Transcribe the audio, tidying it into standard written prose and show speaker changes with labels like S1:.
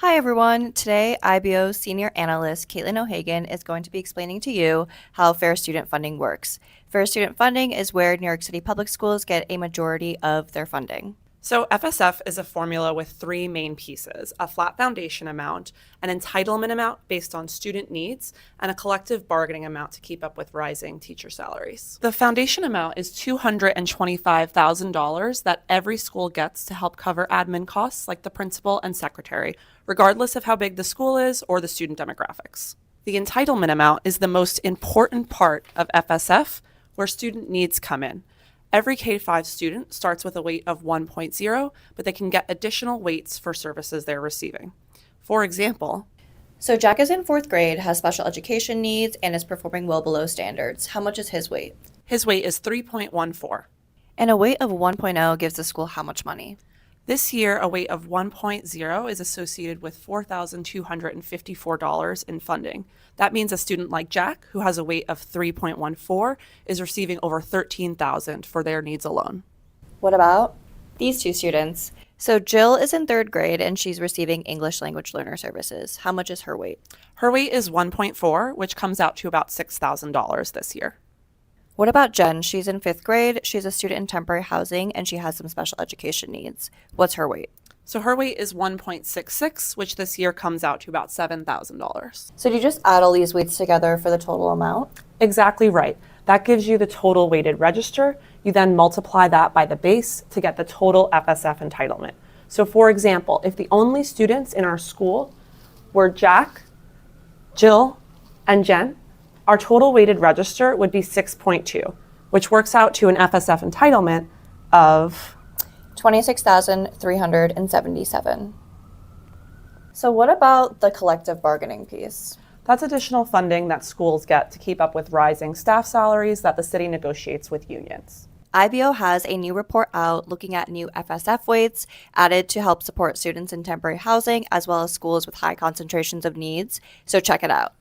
S1: Hi everyone. Today, IBO Senior Analyst Caitlin O'Hagan is going to be explaining to you how fair student funding works. Fair student funding is where New York City public schools get a majority of their funding.
S2: So FSF is a formula with three main pieces: a flat foundation amount, an entitlement amount based on student needs, and a collective bargaining amount to keep up with rising teacher salaries. The foundation amount is $225,000 that every school gets to help cover admin costs like the principal and secretary, regardless of how big the school is or the student demographics. The entitlement amount is the most important part of FSF, where student needs come in. Every K-5 student starts with a weight of 1.0, but they can get additional weights for services they're receiving. For example,
S1: So Jack is in fourth grade, has special education needs, and is performing well below standards. How much is his weight?
S2: his weight is 3.14.
S1: And a weight of 1.0 gives the school how much money?
S2: This year, a weight of 1.0 is associated with $4,254 in funding. That means a student like Jack, who has a weight of 3.14, is receiving over $13,000 for their needs alone.
S1: What about these two students? So Jill is in third grade and she's receiving English language learner services. How much is her weight?
S2: Her weight is 1.4, which comes out to about $6,000 this year.
S1: What about Jen? She's in fifth grade. She's a student in temporary housing and she has some special education needs. What's her weight?
S2: So her weight is 1.66, which this year comes out to about $7,000.
S1: So do you just add all these weights together for the total amount?
S2: Exactly right. That gives you the total weighted register. You then multiply that by the base to get the total FSF entitlement. So for example, if the only students in our school were Jack, Jill, and Jen, our total weighted register would be 6.2, which works out to an FSF entitlement of
S1: 26,377. So what about the collective bargaining piece?
S2: That's additional funding that schools get to keep up with rising staff salaries that the city negotiates with unions.
S1: IBO has a new report out looking at new FSF weights added to help support students in temporary housing as well as schools with high concentrations of needs. So check it out.